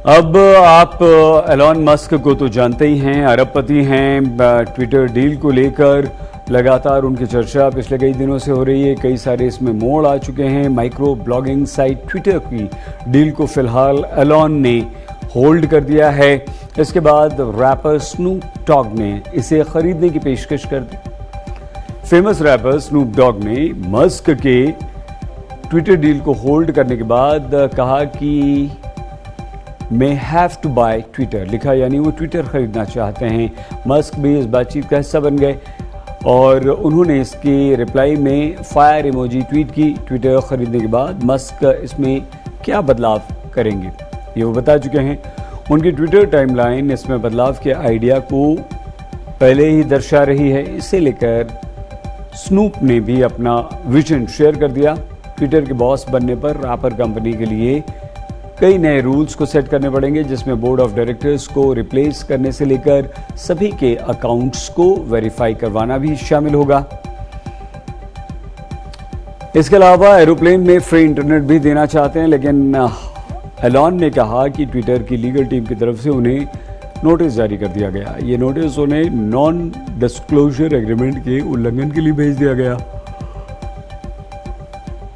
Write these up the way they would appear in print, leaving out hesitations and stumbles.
अब आप Elon Musk को तो जानते ही हैं, अरबपति हैं। ट्विटर डील को लेकर लगातार उनकी चर्चा पिछले कई दिनों से हो रही है। कई सारे इसमें मोड़ आ चुके हैं। माइक्रो ब्लॉगिंग साइट ट्विटर की डील को फिलहाल एलॉन ने होल्ड कर दिया है। इसके बाद रैपर स्नूप डॉग ने इसे खरीदने की पेशकश कर दी। फेमस रैपर स्नूप डॉग ने मस्क के ट्विटर डील को होल्ड करने के बाद कहा कि मैं हैव टू बाय ट्विटर लिखा, यानी वो ट्विटर खरीदना चाहते हैं। मस्क भी इस बातचीत का हिस्सा बन गए और उन्होंने इसकी रिप्लाई में फायर इमोजी ट्वीट की। ट्विटर खरीदने के बाद मस्क इसमें क्या बदलाव करेंगे ये वो बता चुके हैं। उनकी ट्विटर टाइमलाइन इसमें बदलाव के आइडिया को पहले ही दर्शा रही है। इसे लेकर स्नूप ने भी अपना विजन शेयर कर दिया। ट्विटर के बॉस बनने पर रैपर कंपनी के लिए कई नए रूल्स को सेट करने पड़ेंगे, जिसमें बोर्ड ऑफ डायरेक्टर्स को रिप्लेस करने से लेकर सभी के अकाउंट्स को वेरीफाई करवाना भी शामिल होगा। इसके अलावा एरोप्लेन में फ्री इंटरनेट भी देना चाहते हैं, लेकिन एलॉन ने कहा कि ट्विटर की लीगल टीम की तरफ से उन्हें नोटिस जारी कर दिया गया। ये नोटिस उन्हें नॉन डिस्क्लोजर एग्रीमेंट के उल्लंघन के लिए भेज दिया गया।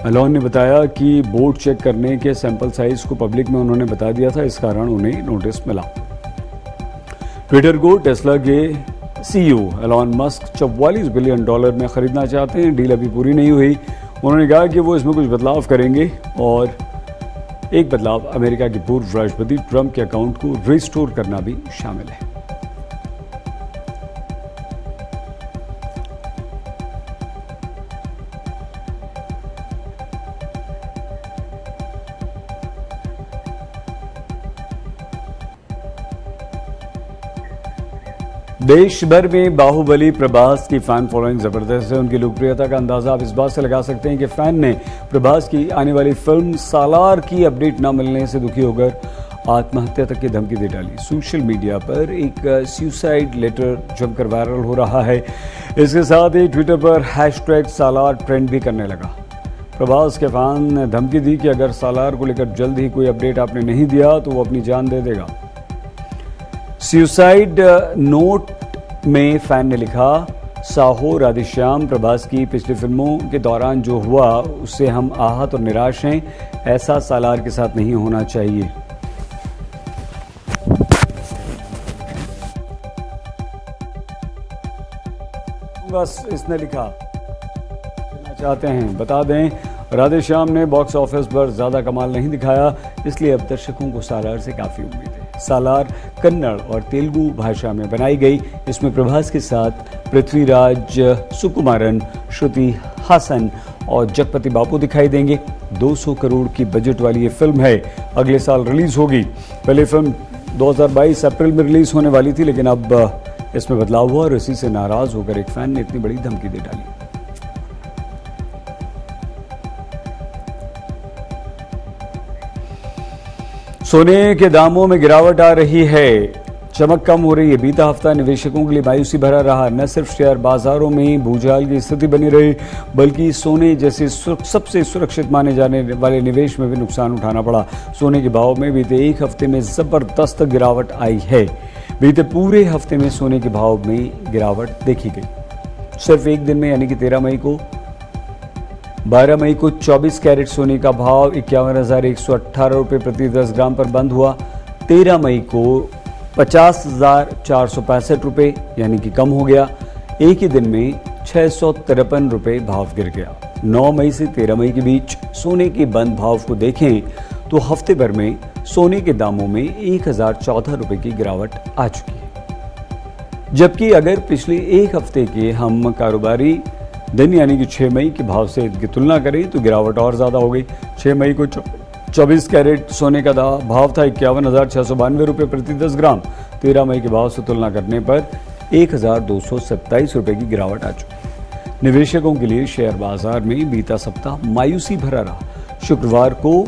एलॉन ने बताया कि बोर्ड चेक करने के सैंपल साइज को पब्लिक में उन्होंने बता दिया था, इस कारण उन्हें नोटिस मिला। ट्विटर को टेस्ला के सीईओ एलॉन मस्क $44 बिलियन में खरीदना चाहते हैं। डील अभी पूरी नहीं हुई। उन्होंने कहा कि वो इसमें कुछ बदलाव करेंगे और एक बदलाव अमेरिका के पूर्व राष्ट्रपति ट्रंप के अकाउंट को रिस्टोर करना भी शामिल है। देश भर में बाहुबली प्रभास की फैन फॉलोइंग जबरदस्त है। उनकी लोकप्रियता का अंदाजा आप इस बात से लगा सकते हैं कि फैन ने प्रभास की आने वाली फिल्म सालार की अपडेट न मिलने से दुखी होकर आत्महत्या तक की धमकी दे डाली। सोशल मीडिया पर एक सुसाइड लेटर जमकर वायरल हो रहा है। इसके साथ ही ट्विटर पर हैशटैग सालार ट्रेंड भी करने लगा। प्रभास के फैन ने धमकी दी कि अगर सालार को लेकर जल्द ही कोई अपडेट आपने नहीं दिया तो वो अपनी जान दे देगा। सुसाइड नोट में फैन ने लिखा, साहो राधेश्याम, प्रभास की पिछली फिल्मों के दौरान जो हुआ उससे हम आहत और निराश हैं। ऐसा सालार के साथ नहीं होना चाहिए। बस इसने लिखा चाहते हैं। बता दें, राधेश्याम ने बॉक्स ऑफिस पर ज्यादा कमाल नहीं दिखाया, इसलिए अब दर्शकों को सालार से काफी उम्मीद है। सालार कन्नड़ और तेलुगु भाषा में बनाई गई। इसमें प्रभास के साथ पृथ्वीराज सुकुमारन, श्रुति हासन और जगपति बापू दिखाई देंगे। 200 करोड़ की बजट वाली ये फिल्म है, अगले साल रिलीज होगी। पहले फिल्म 2022 अप्रैल में रिलीज होने वाली थी, लेकिन अब इसमें बदलाव हुआ और इसी से नाराज होकर एक फैन ने इतनी बड़ी धमकी दे डाली। सोने के दामों में गिरावट आ रही है, चमक कम हो रही है। बीता हफ्ता निवेशकों के लिए मायूसी भरा रहा। न सिर्फ शेयर बाजारों में भूचाल की स्थिति बनी रही, बल्कि सोने जैसे सबसे सुरक्षित माने जाने वाले निवेश में भी नुकसान उठाना पड़ा। सोने के भाव में बीते एक हफ्ते में जबरदस्त गिरावट आई है। बीते पूरे हफ्ते में सोने के भाव में गिरावट देखी गई। सिर्फ एक दिन में यानी कि 12 मई को 24 कैरेट सोने का भाव 51,118 रुपये प्रति 10 ग्राम पर बंद हुआ। 13 मई को 50,465 रुपये यानी कि कम हो गया। एक ही दिन में 653 रुपये भाव गिर गया। 9 मई से 13 मई के बीच सोने के बंद भाव को देखें तो हफ्ते भर में सोने के दामों में 1,014 रुपये की गिरावट आ चुकी है। जबकि अगर पिछले एक हफ्ते के हम कारोबारी दिन यानी कि 6 मई के भाव से इनकी तुलना करें तो गिरावट और ज्यादा हो गई। 6 मई को 24 कैरेट सोने का भाव था 51,692 रुपये प्रति 10 ग्राम। 13 मई के भाव से तुलना करने पर 1,227 रुपये की गिरावट आ चुकी। निवेशकों के लिए शेयर बाजार में बीता सप्ताह मायूसी भरा रहा। शुक्रवार को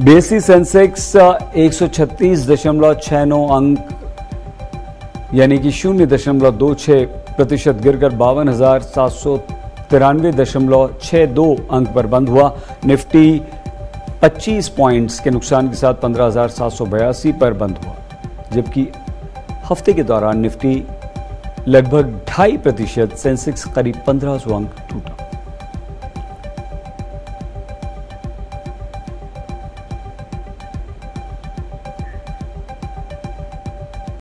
बीएसई सेंसेक्स 136.69 अंक यानी कि 0.26% गिरकर 52,793.62 अंक पर बंद हुआ। निफ्टी 25 पॉइंट्स के नुकसान के साथ 15,782 पर बंद हुआ, जबकि हफ्ते के दौरान निफ्टी लगभग 2.5%, सेंसेक्स करीब 1500 अंक टूटा।